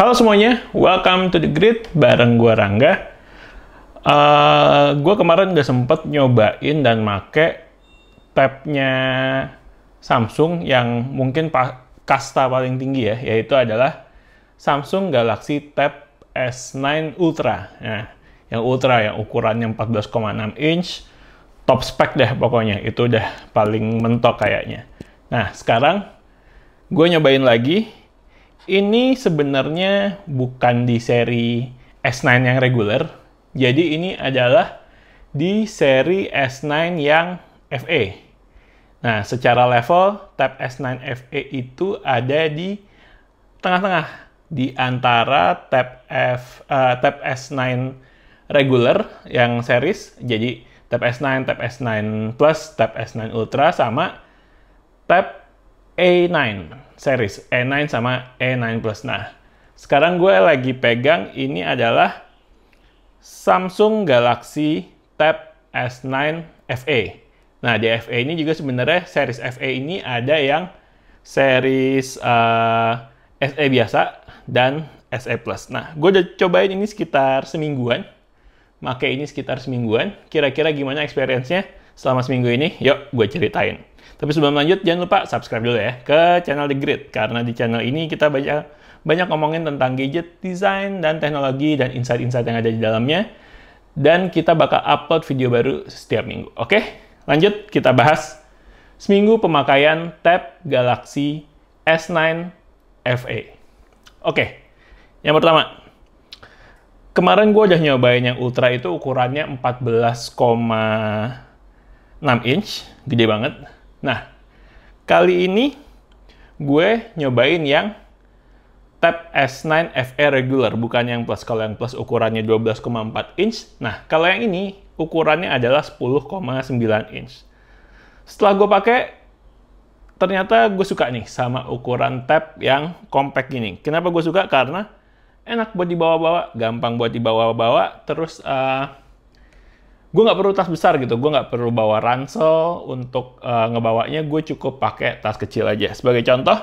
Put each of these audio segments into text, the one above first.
Halo semuanya, welcome to the grid bareng gua Rangga. Gua kemarin udah sempet nyobain dan make tabnya Samsung yang mungkin kasta paling tinggi ya, yaitu adalah Samsung Galaxy Tab S9 Ultra. Nah, yang Ultra yang ukurannya 14,6 inch, top spec deh pokoknya, itu udah paling mentok kayaknya. Nah, sekarang gue nyobain lagi. Ini sebenarnya bukan di seri S9 yang reguler, jadi ini adalah di seri S9 yang FE. Nah, secara level, Tab S9 FE itu ada di tengah-tengah, di antara Tab S9 reguler yang series, jadi Tab S9, Tab S9 Plus, Tab S9 Ultra, sama Tab A9 series, E9 sama E9 Plus. Nah, sekarang gue lagi pegang ini adalah Samsung Galaxy Tab S9 FE. Nah, di FE ini juga sebenarnya series FE ini ada yang series SE biasa dan SE Plus. Nah, gue udah cobain ini sekitar semingguan. Pakai ini sekitar semingguan. Kira-kira gimana experience-nya selama seminggu ini? Yuk, gue ceritain. Tapi sebelum lanjut, jangan lupa subscribe dulu ya ke channel The Grid. Karena di channel ini kita banyak ngomongin tentang gadget, desain, dan teknologi, dan insight-insight yang ada di dalamnya. Dan kita bakal upload video baru setiap minggu. Oke, lanjut kita bahas seminggu pemakaian Tab Galaxy S9 FE. Oke, yang pertama. Kemarin gue udah nyobain yang Ultra itu ukurannya 14,6 inch. Gede banget. Nah, kali ini gue nyobain yang Tab S9 FE regular, bukan yang Plus. Kalau yang Plus ukurannya 12,4 inch. Nah, kalau yang ini ukurannya adalah 10,9 inch. Setelah gue pakai, ternyata gue suka nih sama ukuran tab yang compact gini. Kenapa gue suka? Karena enak buat dibawa-bawa, gampang buat dibawa-bawa, terus gue nggak perlu tas besar gitu, gue nggak perlu bawa ransel untuk ngebawanya, gue cukup pakai tas kecil aja. Sebagai contoh,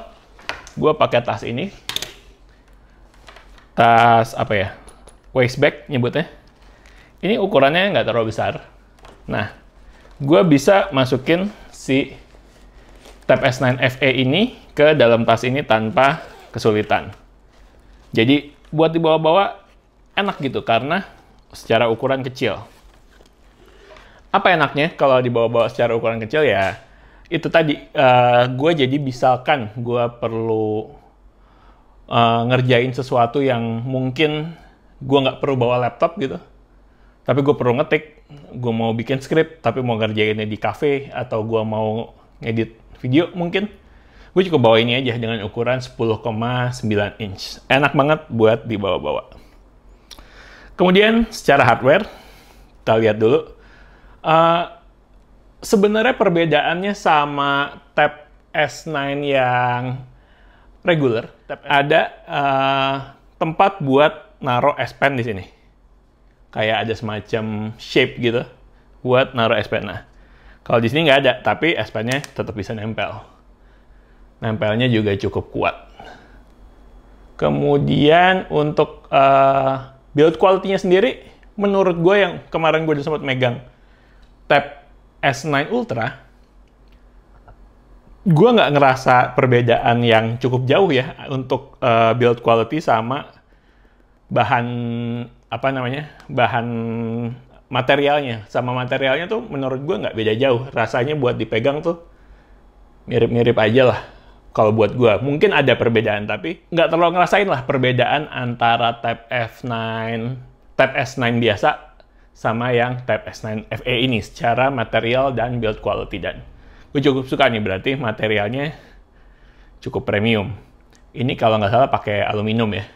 gue pakai tas ini, tas apa ya, waist bag nyebutnya. Ini ukurannya nggak terlalu besar. Nah, gue bisa masukin si Tab S9 FE ini ke dalam tas ini tanpa kesulitan. Jadi, buat dibawa-bawa enak gitu, karena secara ukuran kecil. Apa enaknya kalau dibawa-bawa secara ukuran kecil ya? Itu tadi, gue jadi misalkan gue perlu ngerjain sesuatu yang mungkin gue nggak perlu bawa laptop gitu. Tapi gue perlu ngetik, gue mau bikin script, tapi mau ngerjainnya di cafe, atau gue mau ngedit video mungkin. Gue cukup bawa ini aja dengan ukuran 10,9 inch. Enak banget buat dibawa-bawa. Kemudian secara hardware, kita lihat dulu. Sebenarnya perbedaannya sama Tab S9 yang regular. Ada tempat buat naruh S Pen di sini. Kayak ada semacam shape gitu buat naruh S Pen. Nah, kalau di sini nggak ada, tapi S Pen-nya tetap bisa nempel. Nempelnya juga cukup kuat. Kemudian untuk build quality-nya sendiri, menurut gue yang kemarin gue udah sempat megang Tab S9 Ultra, gue nggak ngerasa perbedaan yang cukup jauh ya untuk build quality sama bahan materialnya. Sama materialnya tuh menurut gue nggak beda jauh. Rasanya buat dipegang tuh mirip-mirip aja lah. Kalau buat gue, mungkin ada perbedaan, tapi nggak terlalu ngerasain lah perbedaan antara Tab S9 biasa sama yang Tab S9 FE ini secara material dan build quality. Dan gue cukup suka nih, berarti materialnya cukup premium. Ini kalau nggak salah pakai aluminium ya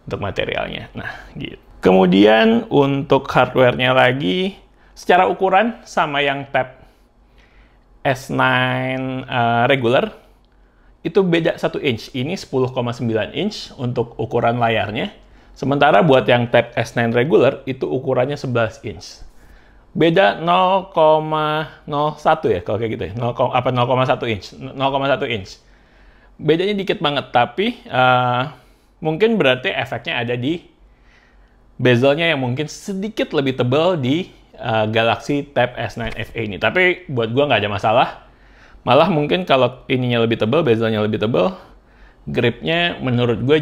untuk materialnya. Nah, gitu. Kemudian untuk hardware-nya lagi, secara ukuran sama yang Tab S9 regular, itu beda 1 inch. Ini 10,9 inch untuk ukuran layarnya. Sementara buat yang Tab S9 regular, itu ukurannya 11 inch. Beda 0,01 ya, kalau kayak gitu ya. 0,1 inch. 0,1 inch. Bedanya dikit banget, tapi mungkin berarti efeknya ada di bezelnya yang mungkin sedikit lebih tebal di Galaxy Tab S9 FE ini. Tapi buat gue nggak ada masalah. Malah mungkin kalau ininya lebih tebal, bezelnya lebih tebal, gripnya menurut gue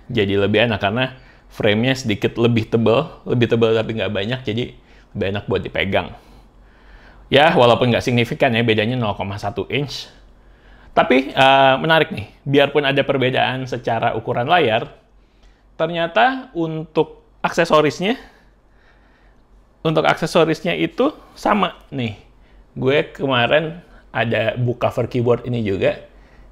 jadi lebih enak karena frame-nya sedikit lebih tebal tapi nggak banyak, jadi lebih enak buat dipegang. Ya, walaupun nggak signifikan ya, bedanya 0,1 inch. Tapi menarik nih, biarpun ada perbedaan secara ukuran layar, ternyata untuk aksesorisnya itu sama nih. Gue kemarin ada book cover keyboard ini juga.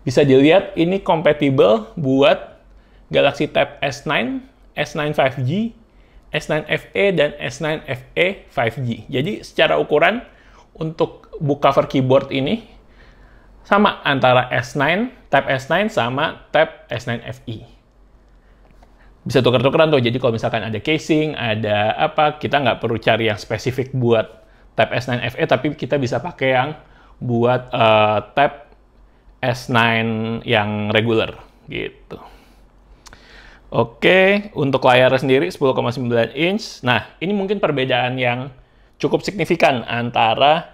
Bisa dilihat ini kompatibel buat Galaxy Tab S9, S9 5G, S9 FE, dan S9 FE 5G. Jadi secara ukuran untuk book cover keyboard ini sama antara S9, Tab S9 sama Tab S9 FE. Bisa tuker-tukeran tuh, jadi kalau misalkan ada casing, ada apa, kita nggak perlu cari yang spesifik buat Tab S9 FE, tapi kita bisa pakai yang buat Tab S9 yang regular, gitu. Oke, untuk layar sendiri 10,9 inch. Nah, ini mungkin perbedaan yang cukup signifikan antara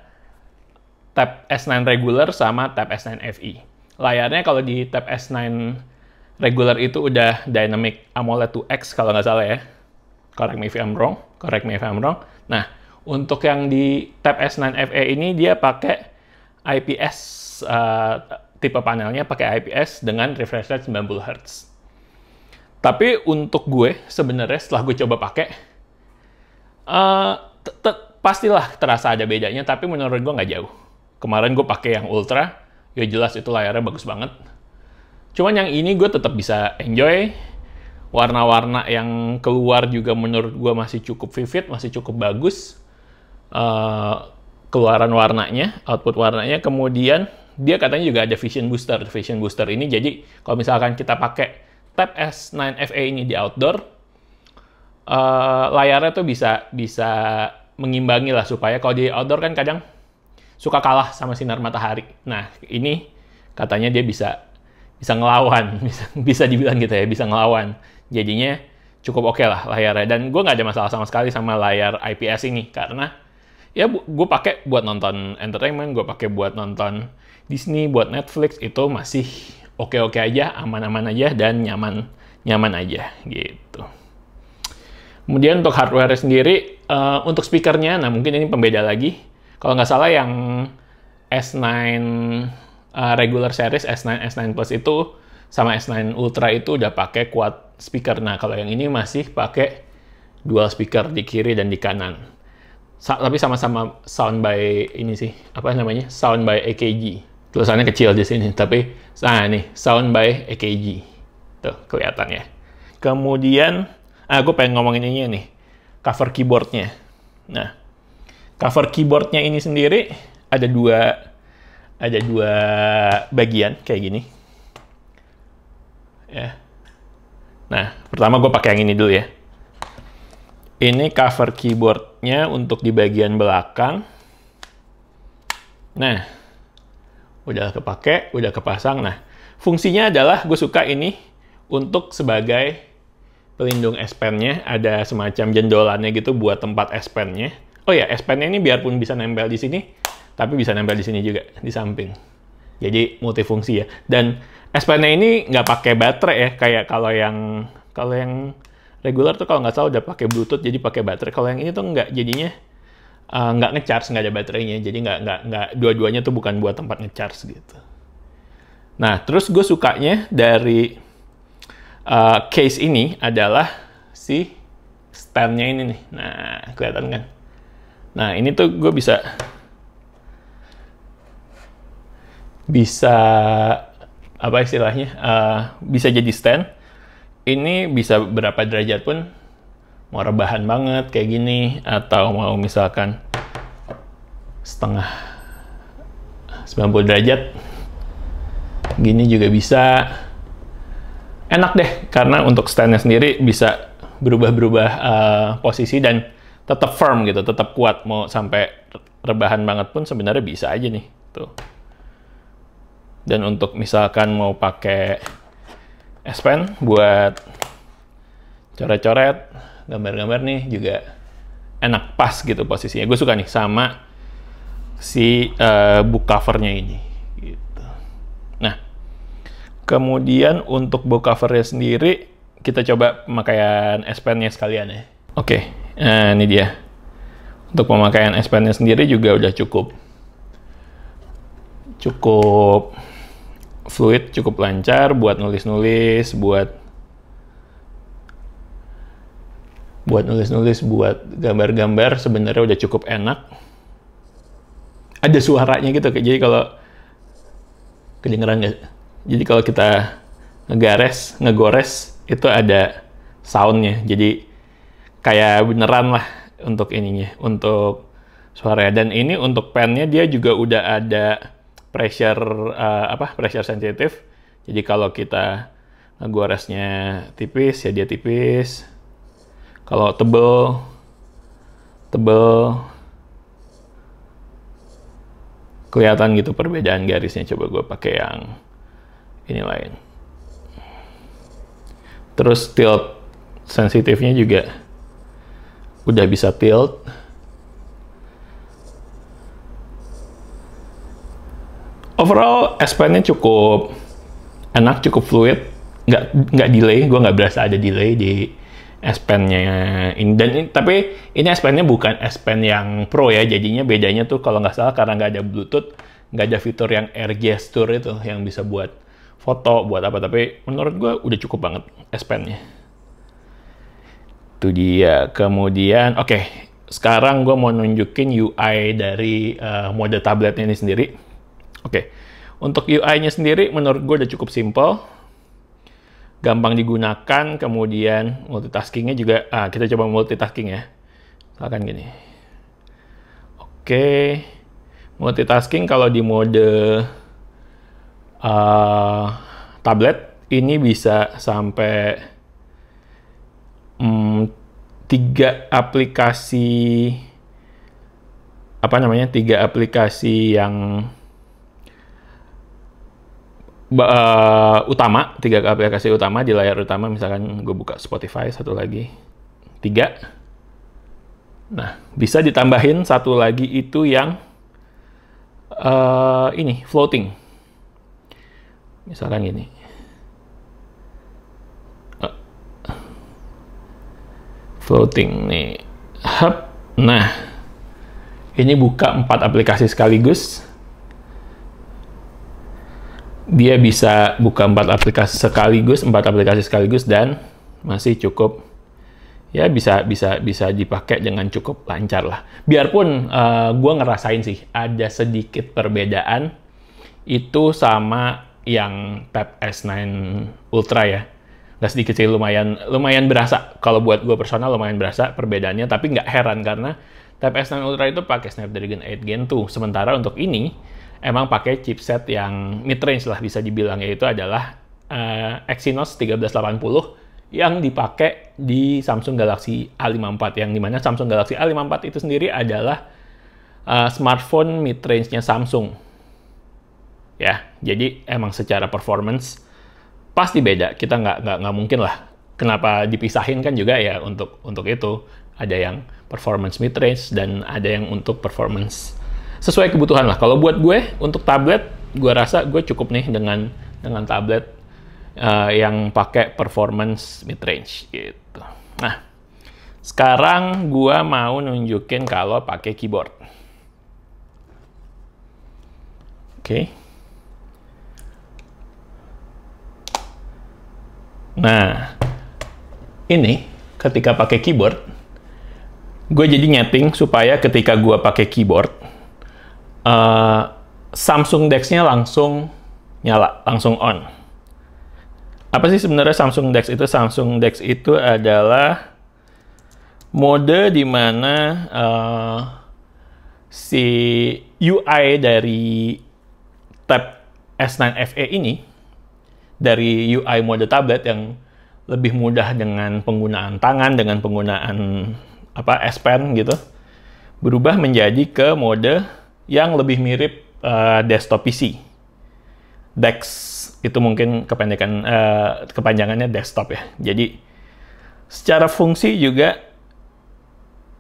Tab S9 regular sama Tab S9 FE. Layarnya kalau di Tab S9 regular itu udah Dynamic AMOLED 2X kalau nggak salah ya. Correct me if I'm wrong. Nah, untuk yang di Tab S9 FE ini dia pakai IPS, tipe panelnya pakai IPS dengan refresh rate 90 Hz. Tapi untuk gue, sebenarnya setelah gue coba pakai, pastilah terasa ada bedanya, tapi menurut gue nggak jauh. Kemarin gue pakai yang Ultra, ya jelas itu layarnya bagus banget. Cuman yang ini gue tetap bisa enjoy. Warna-warna yang keluar juga menurut gue masih cukup vivid, masih cukup bagus. Keluaran warnanya, output warnanya. Kemudian dia katanya juga ada Vision Booster. Vision Booster ini jadi kalau misalkan kita pakai Tab S9 FE ini di outdoor, layarnya tuh bisa mengimbangi lah, supaya kalau di outdoor kan kadang suka kalah sama sinar matahari. Nah, ini katanya dia bisa ngelawan, bisa dibilang gitu ya, bisa ngelawan. Jadinya cukup oke lah layarnya. Dan gue nggak ada masalah sama sekali sama layar IPS ini, karena ya gue pakai buat nonton entertainment, gue pakai buat nonton Disney, buat Netflix, itu masih oke-oke aja, aman-aman aja, dan nyaman aja gitu. Kemudian untuk hardware sendiri, untuk speakernya, nah mungkin ini pembeda lagi. Kalau nggak salah yang S9 regular series, S9 Plus itu sama S9 Ultra itu udah pakai quad speaker. Nah, kalau yang ini masih pakai dual speaker di kiri dan di kanan. Tapi sama-sama sound by ini sih, apa namanya? Sound by AKG. Tulisannya kecil di sini, tapi nah nih, sound by AKG. Tuh, kelihatan ya. Kemudian, gue pengen ngomongin ini nih, cover keyboardnya. Nah, cover keyboardnya ini sendiri ada dua bagian kayak gini. Ya. Nah, pertama gue pakai yang ini dulu ya. Ini cover keyboardnya untuk di bagian belakang. Nah, udah kepake, udah kepasang. Nah, fungsinya adalah gue suka ini untuk sebagai pelindung S Pen-nya. Ada semacam jendolannya gitu buat tempat S Pen-nya. Oh ya, S Pen-nya ini biarpun bisa nempel di sini, tapi bisa nempel di sini juga, di samping. Jadi multifungsi ya. Dan S Pen-nya ini nggak pakai baterai ya, kayak kalau yang regular tuh kalau nggak salah udah pakai Bluetooth, jadi pakai baterai. Kalau yang ini tuh nggak, jadinya nggak ngecharge, nggak ada baterainya, jadi nggak dua-duanya tuh bukan buat tempat ngecharge gitu. Nah, terus gue sukanya dari case ini adalah si stand-nya ini nih. Nah, kelihatan kan? Nah, ini tuh gue bisa apa istilahnya? Bisa jadi stand. Ini bisa berapa derajat pun. Mau rebahan banget kayak gini, atau mau misalkan setengah 90 derajat gini juga bisa. Enak deh, karena untuk stand-nya sendiri bisa berubah-berubah posisi dan tetap firm gitu, tetap kuat. Mau sampai rebahan banget pun sebenarnya bisa aja nih tuh. Dan untuk misalkan mau pakai S Pen buat coret-coret, gambar-gambar nih juga enak pas gitu posisinya. Gue suka nih sama si book covernya ini. Gitu. Nah, kemudian untuk book covernya sendiri, kita coba pemakaian S Pen-nya sekalian ya. Oke, nah ini dia. Untuk pemakaian S Pen-nya sendiri juga udah cukup fluid, cukup lancar buat nulis-nulis, buat gambar-gambar sebenarnya udah cukup enak. Ada suaranya gitu, jadi kalau kedengeran nggak? Jadi kalau kita ngegores itu ada soundnya, jadi kayak beneran lah untuk ininya, untuk suaranya. Dan ini untuk pennya dia juga udah ada pressure sensitif. Jadi kalau kita ngegoresnya tipis ya dia tipis. Kalau tebel kelihatan gitu perbedaan garisnya. Coba gue pakai yang ini lain. Terus tilt sensitifnya juga udah bisa tilt. Overall S Pen-nya cukup enak, cukup fluid, nggak delay. Gue nggak berasa ada delay di S Pen-nya ini. Tapi ini S Pen-nya bukan S Pen yang Pro ya, jadinya bedanya tuh kalau nggak salah karena nggak ada Bluetooth, nggak ada fitur yang air gesture itu yang bisa buat foto, buat apa. Tapi menurut gue udah cukup banget S Pen-nya. Itu dia. Kemudian, oke, sekarang gue mau nunjukin UI dari mode tabletnya ini sendiri. Oke, untuk UI-nya sendiri menurut gue udah cukup simple. Gampang digunakan, kemudian multitaskingnya juga, kita coba multitasking ya. Misalkan gini. Oke, multitasking kalau di mode tablet, ini bisa sampai 3 aplikasi, 3 aplikasi yang utama, 3 aplikasi utama di layar utama. Misalkan gue buka Spotify, satu lagi, 3. Nah, bisa ditambahin satu lagi itu yang ini, floating. Misalkan gini. Floating nih. Hub. Nah, ini buka 4 aplikasi sekaligus. Dia bisa buka 4 aplikasi sekaligus dan masih cukup ya bisa dipakai dengan cukup lancar lah. Biarpun gue ngerasain sih ada sedikit perbedaan itu sama yang Tab S9 Ultra ya. Nggak sedikit sih, lumayan berasa. Kalau buat gue personal lumayan berasa perbedaannya, tapi nggak heran karena Tab S9 Ultra itu pakai Snapdragon 8 Gen 2. Sementara untuk ini emang pakai chipset yang mid-range lah bisa dibilang, yaitu adalah Exynos 1380 yang dipakai di Samsung Galaxy A54, yang dimana Samsung Galaxy A54 itu sendiri adalah smartphone mid-range-nya Samsung. Ya, jadi emang secara performance pasti beda. Kita nggak mungkin lah. Kenapa dipisahin kan juga ya untuk itu. Ada yang performance mid-range dan ada yang untuk performance sesuai kebutuhan lah. Kalau buat gue, untuk tablet, gue rasa gue cukup nih dengan tablet yang pakai performance mid-range gitu. Nah, sekarang gue mau nunjukin kalau pakai keyboard. Oke. Nah, ini ketika pakai keyboard, gue jadi nyeting supaya ketika gue pakai keyboard, Samsung DeX-nya langsung nyala, langsung on. Apa sih sebenarnya Samsung DeX itu? Samsung DeX itu adalah mode di mana si UI dari Tab S9 FE ini, dari UI mode tablet yang lebih mudah dengan penggunaan tangan, dengan penggunaan S Pen gitu, berubah menjadi ke mode yang lebih mirip desktop PC. DeX itu mungkin kepanjangannya desktop ya. Jadi secara fungsi juga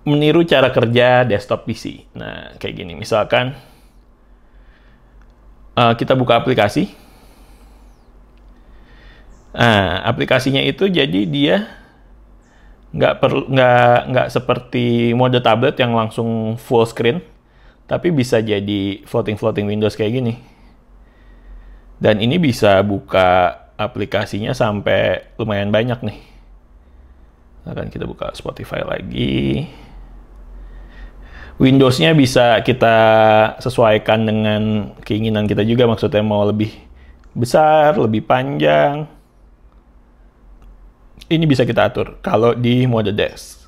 meniru cara kerja desktop PC. Nah, kayak gini. Misalkan kita buka aplikasi. Nah, aplikasinya itu jadi dia nggak seperti mode tablet yang langsung full screen, tapi bisa jadi floating Windows kayak gini. Dan ini bisa buka aplikasinya sampai lumayan banyak nih. Akan kita buka Spotify lagi. Windows-nya bisa kita sesuaikan dengan keinginan kita juga, maksudnya mau lebih besar, lebih panjang. Ini bisa kita atur kalau di mode Dex.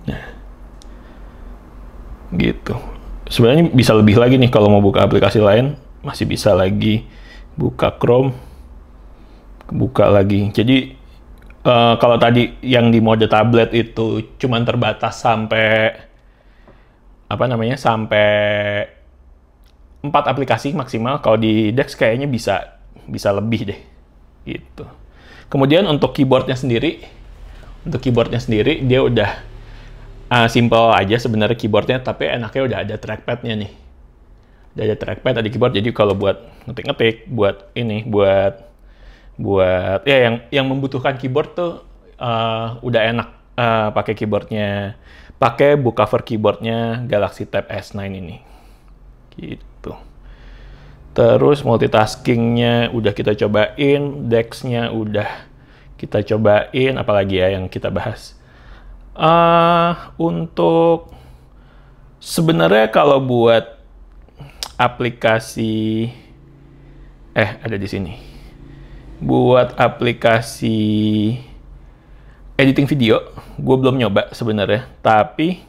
Nah, gitu. Sebenarnya bisa lebih lagi nih kalau mau buka aplikasi lain, masih bisa lagi buka Chrome, buka lagi. Jadi kalau tadi yang di mode tablet itu cuman terbatas sampai sampai 4 aplikasi maksimal. Kalau di Dex kayaknya bisa lebih deh gitu. Kemudian untuk keyboardnya sendiri dia udah simple aja sebenarnya keyboardnya, tapi enaknya udah ada trackpadnya nih. Udah ada trackpad, ada keyboard, jadi kalau buat ngetik-ngetik, buat ya yang membutuhkan keyboard tuh udah enak pakai keyboardnya, pakai book cover keyboardnya Galaxy Tab S9 ini gitu. Terus multitaskingnya udah kita cobain, Dex-nya udah kita cobain, apalagi ya yang kita bahas. Untuk sebenarnya kalau buat aplikasi ada di sini. Buat aplikasi editing video, gue belum nyoba sebenarnya, tapi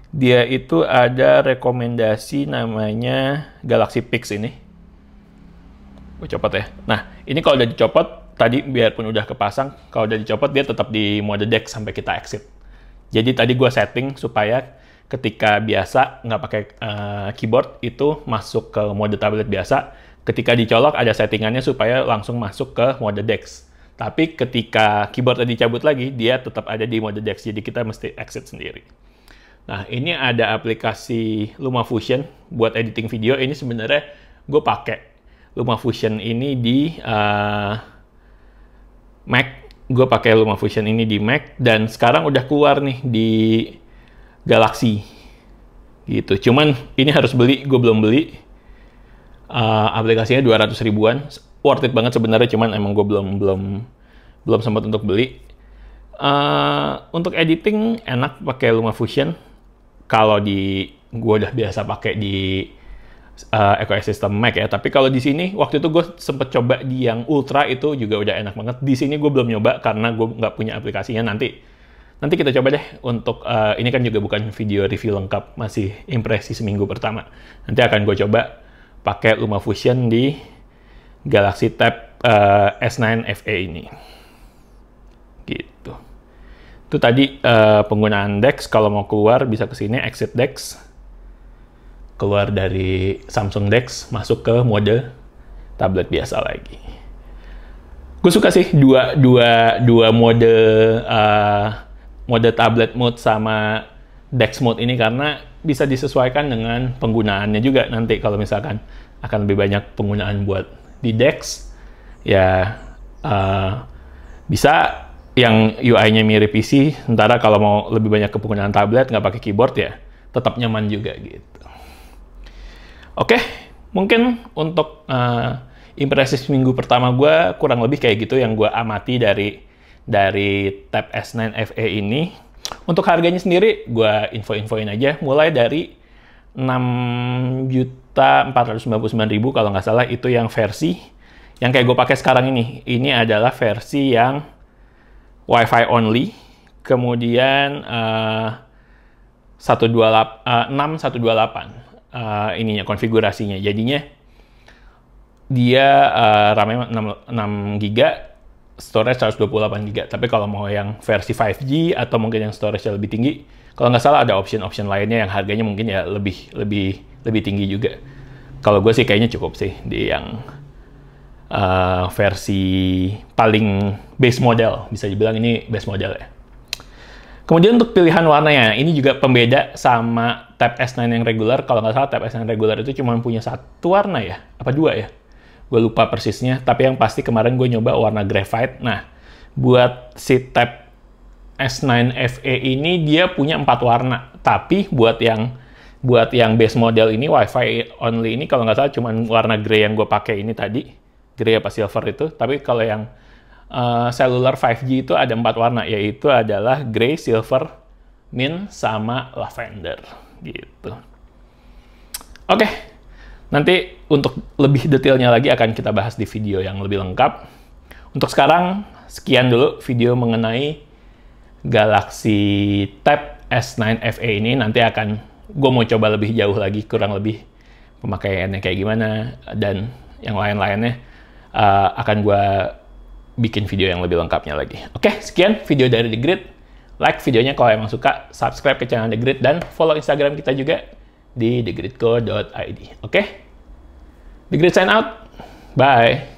dia itu ada rekomendasi namanya Galaxy Pix ini. Gue copot ya. Nah, ini kalau udah dicopot, tadi biarpun udah kepasang, kalau udah dicopot dia tetap di mode Dex sampai kita exit. Jadi tadi gue setting supaya ketika biasa nggak pakai keyboard itu masuk ke mode tablet biasa. Ketika dicolok ada settingannya supaya langsung masuk ke mode Dex. Tapi ketika keyboardnya dicabut lagi, dia tetap ada di mode Dex. Jadi kita mesti exit sendiri. Nah, ini ada aplikasi LumaFusion buat editing video. Ini sebenarnya gue pakai LumaFusion ini di Mac. Gue pakai LumaFusion ini di Mac dan sekarang udah keluar nih di Galaxy. Gitu. Cuman ini harus beli, gue belum beli. Aplikasinya 200 ribuan. Worth it banget sebenarnya, cuman emang gue belum sempat untuk beli. Untuk editing enak pakai LumaFusion. Kalau gue udah biasa pakai di ekosistem Mac ya. Tapi kalau di sini waktu itu gue sempet coba di yang Ultra itu juga udah enak banget. Di sini gue belum nyoba karena gue nggak punya aplikasinya. Nanti kita coba deh untuk ini kan juga bukan video review lengkap, masih impresi seminggu pertama. Nanti akan gue coba pakai LumaFusion di Galaxy Tab S9 FE ini. Gitu. Itu tadi penggunaan Dex. Kalau mau keluar bisa ke sini, exit Dex. Keluar dari Samsung Dex, masuk ke mode tablet biasa lagi. Gue suka sih dua mode mode tablet mode sama Dex mode ini karena bisa disesuaikan dengan penggunaannya juga. Nanti kalau misalkan akan lebih banyak penggunaan buat di Dex, ya bisa yang UI-nya mirip PC, sementara kalau mau lebih banyak ke penggunaan tablet, nggak pakai keyboard ya, tetap nyaman juga gitu. Oke, mungkin untuk impresi minggu pertama gue kurang lebih kayak gitu yang gue amati dari Tab S9 FE ini. Untuk harganya sendiri, gue info-infoin aja, mulai dari 6.499.000 kalau nggak salah, itu yang versi yang kayak gue pakai sekarang ini. Ini adalah versi yang Wi-Fi only, kemudian 6128 ininya konfigurasinya. Jadinya dia RAM-nya 6 GB, storage 128 GB. Tapi kalau mau yang versi 5G atau mungkin yang storage lebih tinggi, Kalau nggak salah ada option-option lainnya yang harganya mungkin ya lebih tinggi juga. Kalau gue sih kayaknya cukup sih di yang versi paling base model, bisa dibilang ini base model ya. Kemudian untuk pilihan warnanya, ini juga pembeda sama tab S9 yang regular. Kalau nggak salah tab S9 regular itu cuma punya satu warna ya, apa dua ya? Gue lupa persisnya, tapi yang pasti kemarin gue nyoba warna graphite. Nah, buat si tab S9 FE ini dia punya 4 warna, tapi buat yang base model ini, Wi-Fi only ini, kalau nggak salah cuma warna grey yang gue pakai ini tadi, grey apa silver itu. Tapi kalau yang cellular 5G itu ada 4 warna, yaitu adalah grey, silver, mint, sama lavender gitu. Oke, nanti untuk lebih detailnya lagi akan kita bahas di video yang lebih lengkap. Untuk sekarang, sekian dulu video mengenai Galaxy Tab S9 FE ini. Nanti gue mau coba lebih jauh lagi, kurang lebih pemakaiannya kayak gimana, dan yang lain-lainnya akan gue bikin video yang lebih lengkapnya lagi. Oke, sekian video dari The Grid. Like videonya kalau emang suka, subscribe ke channel The Grid, dan follow Instagram kita juga di thegridco.id. Oke? The Grid sign out. Bye.